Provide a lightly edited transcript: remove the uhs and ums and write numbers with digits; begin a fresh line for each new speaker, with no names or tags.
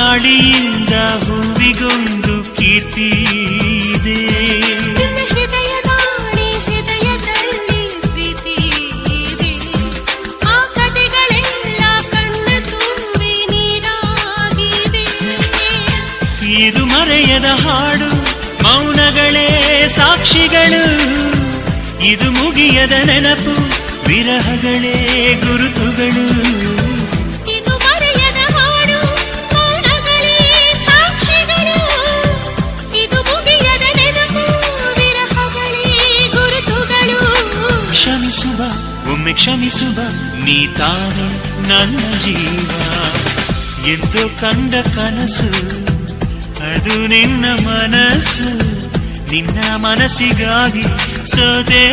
ಗಾಳಿಯಿಂದ ಹೂವಿಗೊಂದು ಕೀರ್ತಿ ಇದೆ.
ಹೃದಯದಲ್ಲಿ ಪ್ರೀತಿ ಇದೆ. ಆ ಕಥೆಗಳೆಲ್ಲ ಕಣ್ಣ ತುಂಬಿ ನೀರಾಗಿದೆ.
ಇದು ಮರೆಯದ ಹಾಡು, ಮೌನಗಳೇ ಸಾಕ್ಷಿಗಳು. ಇದು ಮುಗಿಯದ ನೆನಪು, ವಿರಹಗಳೇ ಗುರುತುಗಳು.
ಇದು ಮರೆಯದ ಹಾಡು, ಮೌನಗಳೇ ಸಾಕ್ಷಿಗಳು. ಇದು ಮುಗಿಯದ ನೆನಪು, ವಿರಹಗಳೇ ಗುರುತುಗಳು.
ಕ್ಷಮಿಸುವ, ಒಮ್ಮೆ ಕ್ಷಮಿಸುವ, ನೀ ತಾನೆ ನನ್ನ ಜೀವ. ಎಂದು ಕಂಡ ಕನಸು ಅದು ನಿನ್ನ ಮನಸ್ಸು. ನಿನ್ನ ಮನಸ್ಸಿಗಾಗಿ ಸೋದೆ.